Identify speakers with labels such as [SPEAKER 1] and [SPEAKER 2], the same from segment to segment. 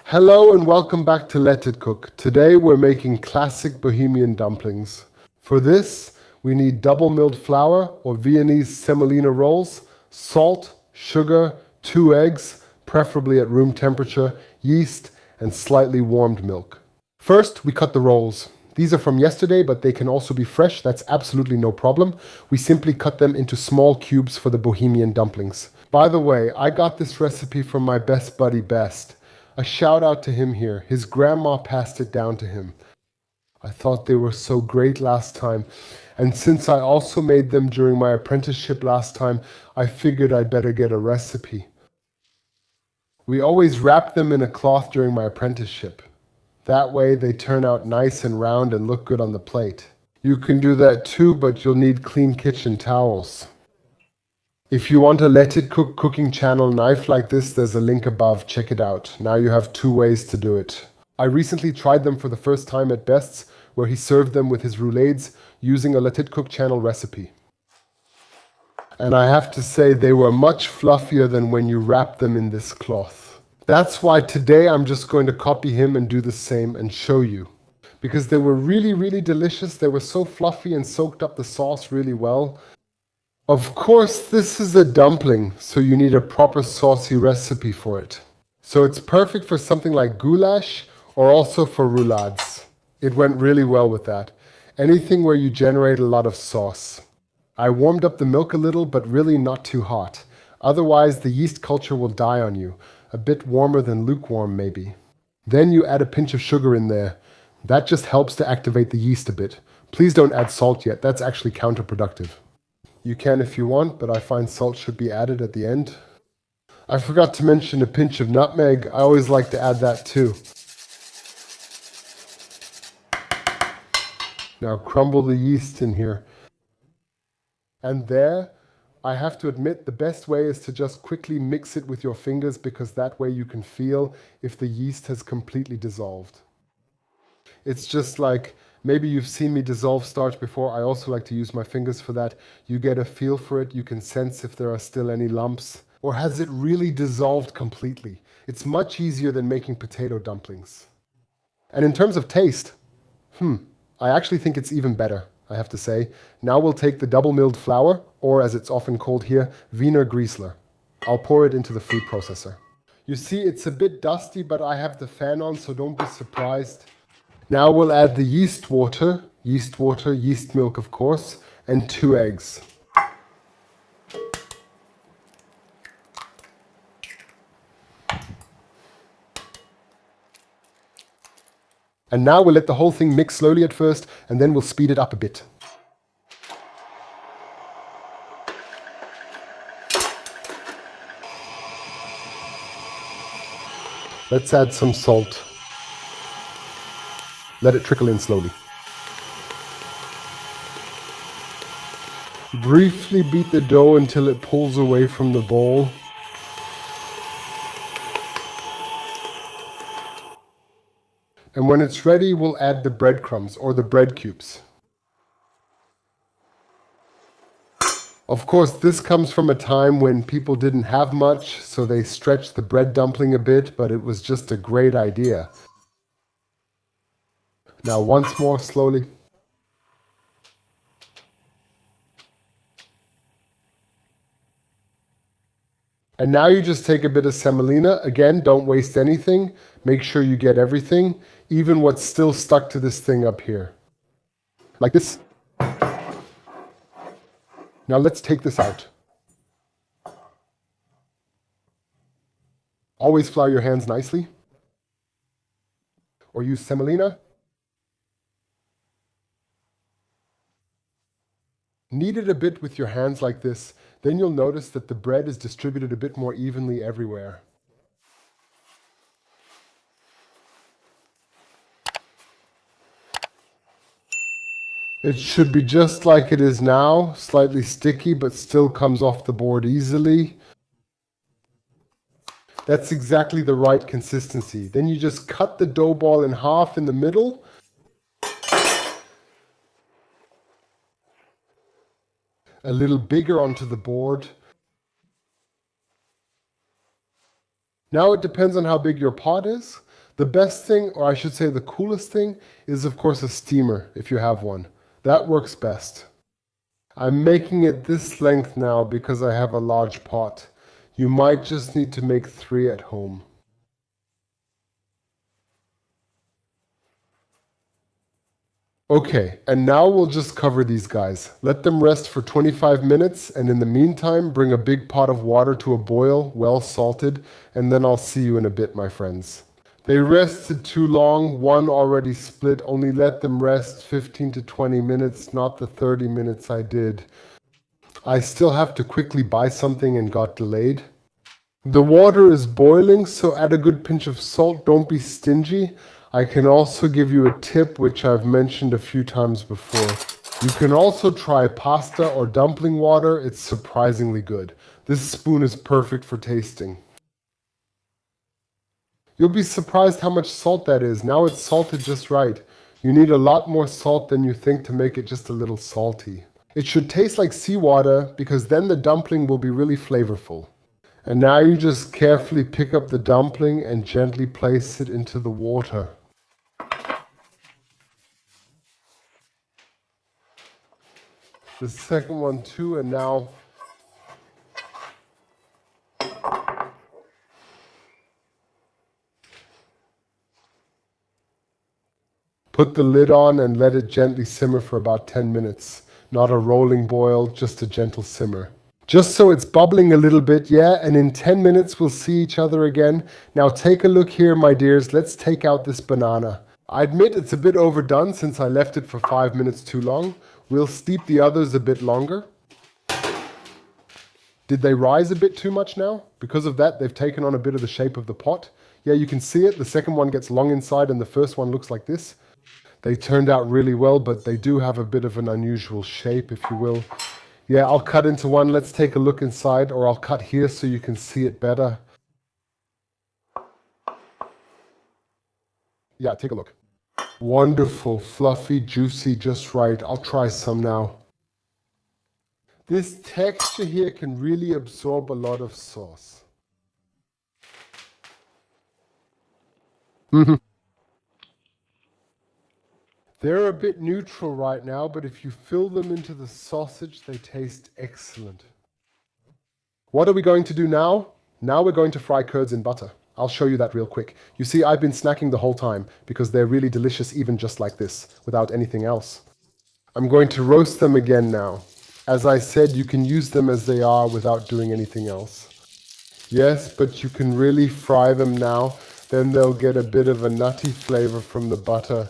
[SPEAKER 1] Hello and welcome back to Let It Cook. Today we're making classic Bohemian dumplings. For this, we need double milled flour or Viennese semolina rolls, salt, sugar, 2 eggs, preferably at room temperature, yeast, and slightly warmed milk. First, we cut the rolls. These are from yesterday, but they can also be fresh. That's absolutely no problem. We simply cut them into small cubes for the Bohemian dumplings. By the way, I got this recipe from my best buddy Best. A shout out to him here. His grandma passed it down to him. I thought they were so great last time. And since I also made them during my apprenticeship last time, I figured I'd better get a recipe. We always wrapped them in a cloth during my apprenticeship. That way they turn out nice and round and look good on the plate. You can do that too, but you'll need clean kitchen towels. If you want a Let It Cook cooking channel knife like this, there's a link above. Check it out. Now you have 2 ways to do it. I recently tried them for the first time at Best's, where he served them with his roulades using a Let It Cook channel recipe. And I have to say they were much fluffier than when you wrap them in this cloth. That's why today I'm just going to copy him and do the same and show you. Because they were really delicious. They were so fluffy and soaked up the sauce really well. Of course, this is a dumpling, so you need a proper saucy recipe for it. So it's perfect for something like goulash or also for roulades. It went really well with that. Anything where you generate a lot of sauce. I warmed up the milk a little, but really not too hot. Otherwise, the yeast culture will die on you. A bit warmer than lukewarm, maybe. Then you add a pinch of sugar in there. That just helps to activate the yeast a bit. Please don't add salt yet. That's actually counterproductive. You can if you want, but I find salt should be added at the end. I forgot to mention a pinch of nutmeg. I always like to add that too. Now crumble the yeast in here. And there, I have to admit, the best way is to just quickly mix it with your fingers, because that way you can feel if the yeast has completely dissolved. It's just like, maybe you've seen me dissolve starch before. I also like to use my fingers for that. You get a feel for it. You can sense if there are still any lumps. Or has it really dissolved completely? It's much easier than making potato dumplings. And in terms of taste, I actually think it's even better, I have to say. Now we'll take the double milled flour, or as it's often called here, Wiener Griesler. I'll pour it into the food processor. You see, it's a bit dusty, but I have the fan on, so don't be surprised. Now we'll add the yeast water, yeast milk of course, and 2 eggs. And now we'll let the whole thing mix slowly at first, and then we'll speed it up a bit. Let's add some salt. Let it trickle in slowly. Briefly beat the dough until it pulls away from the bowl. And when it's ready, we'll add the breadcrumbs or the bread cubes. Of course, this comes from a time when people didn't have much, so they stretched the bread dumpling a bit, but it was just a great idea. Now once more slowly. And now you just take a bit of semolina. Again, don't waste anything. Make sure you get everything, even what's still stuck to this thing up here. Like this. Now let's take this out. Always flour your hands nicely. Or use semolina. Knead it a bit with your hands like this, then you'll notice that the bread is distributed a bit more evenly everywhere. It should be just like it is now, slightly sticky, but still comes off the board easily. That's exactly the right consistency. Then you just cut the dough ball in half in the middle. A little bigger onto the board. Now it depends on how big your pot is. The best thing, or I should say the coolest thing, is of course a steamer, if you have one. That works best. I'm making it this length now because I have a large pot. You might just need to make 3 at home. Okay, and now we'll just cover these guys. Let them rest for 25 minutes, and in the meantime, bring a big pot of water to a boil, well salted, and then I'll see you in a bit, my friends. They rested too long, one already split. Only let them rest 15 to 20 minutes, not the 30 minutes I did. I still have to quickly buy something and got delayed. The water is boiling, so add a good pinch of salt. Don't be stingy. I can also give you a tip which I've mentioned a few times before. You can also try pasta or dumpling water. It's surprisingly good. This spoon is perfect for tasting. You'll be surprised how much salt that is. Now it's salted just right. You need a lot more salt than you think to make it just a little salty. It should taste like seawater because then the dumpling will be really flavorful. And now you just carefully pick up the dumpling and gently place it into the water. The second one too, and now put the lid on and let it gently simmer for about 10 minutes. Not a rolling boil, just a gentle simmer. Just so it's bubbling a little bit, yeah, and in 10 minutes we'll see each other again. Now take a look here, my dears. Let's take out this banana. I admit it's a bit overdone since I left it for 5 minutes too long. We'll steep the others a bit longer. Did they rise a bit too much now? Because of that, they've taken on a bit of the shape of the pot. Yeah, you can see it. The second one gets long inside and the first one looks like this. They turned out really well, but they do have a bit of an unusual shape, if you will. Yeah, I'll cut into one. Let's take a look inside, or I'll cut here so you can see it better. Yeah, take a look. Wonderful, fluffy, juicy, just right. I'll try some now. This texture here can really absorb a lot of sauce. They're a bit neutral right now, but if you fill them into the sausage, they taste excellent. What are we going to do now? Now we're going to fry curds in butter. I'll show you that real quick. You see, I've been snacking the whole time because they're really delicious even just like this, without anything else. I'm going to roast them again now. As I said, you can use them as they are without doing anything else. Yes, but you can really fry them now. Then they'll get a bit of a nutty flavor from the butter.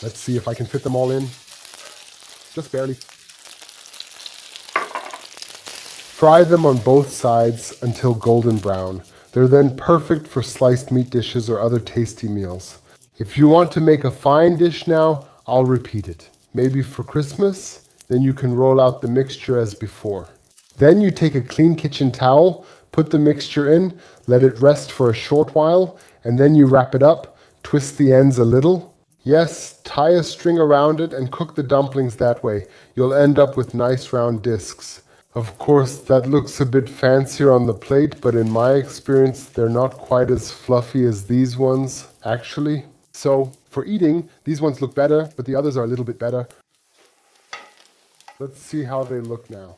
[SPEAKER 1] Let's see if I can fit them all in. Just barely. Fry them on both sides until golden brown. They're then perfect for sliced meat dishes or other tasty meals. If you want to make a fine dish now, I'll repeat it. Maybe for Christmas, then you can roll out the mixture as before. Then you take a clean kitchen towel, put the mixture in, let it rest for a short while, and then you wrap it up, twist the ends a little. Yes, tie a string around it and cook the dumplings that way. You'll end up with nice round discs. Of course, that looks a bit fancier on the plate, but in my experience, they're not quite as fluffy as these ones, actually. So, for eating, these ones look better, but the others are a little bit better. Let's see how they look now.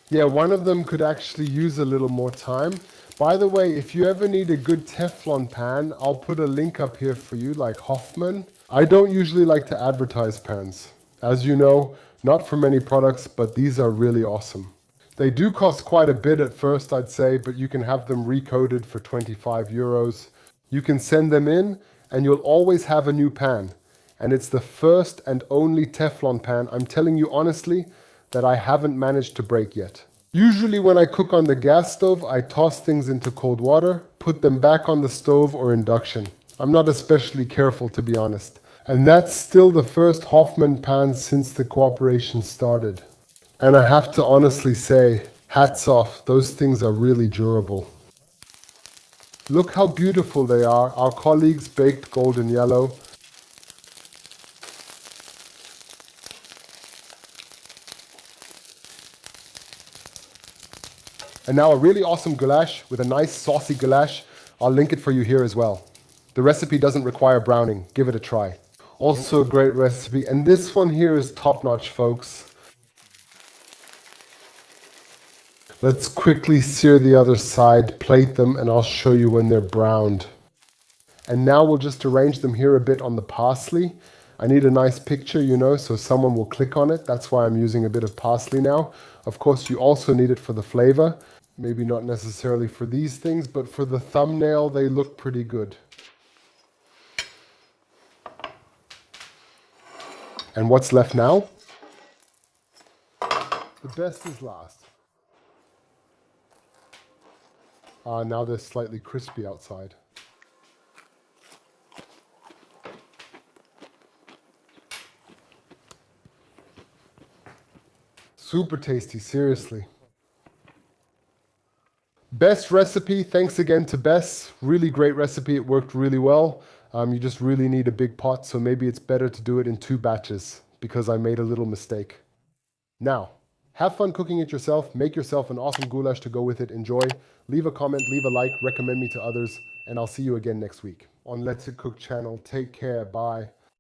[SPEAKER 1] Yeah, one of them could actually use a little more time. By the way, if you ever need a good Teflon pan, I'll put a link up here for you, like Hoffman. I don't usually like to advertise pans. As you know, not for many products, but these are really awesome. They do cost quite a bit at first, I'd say, but you can have them recoated for 25 euros. You can send them in, and you'll always have a new pan. And it's the first and only Teflon pan, I'm telling you honestly, that I haven't managed to break yet. Usually when I cook on the gas stove, I toss things into cold water, put them back on the stove or induction. I'm not especially careful, to be honest. And that's still the first Hoffman pan since the cooperation started. And I have to honestly say, hats off, those things are really durable. Look how beautiful they are. Our colleagues baked golden yellow. And now a really awesome goulash with a nice saucy goulash. I'll link it for you here as well. The recipe doesn't require browning. Give it a try. Also a great recipe. And this one here is top-notch, folks. Let's quickly sear the other side, plate them, and I'll show you when they're browned. And now we'll just arrange them here a bit on the parsley. I need a nice picture, you know, so someone will click on it. That's why I'm using a bit of parsley now. Of course, you also need it for the flavor. Maybe not necessarily for these things, but for the thumbnail, they look pretty good. And what's left now? The best is last. Now they're slightly crispy outside. Super tasty, seriously. Best recipe, thanks again to Bess. Really great recipe, it worked really well. You just really need a big pot, so maybe it's better to do it in 2 batches because I made a little mistake. Now, have fun cooking it yourself, make yourself an awesome goulash to go with it, enjoy. Leave a comment, leave a like, recommend me to others, and I'll see you again next week on Let's It Cook channel. Take care, bye.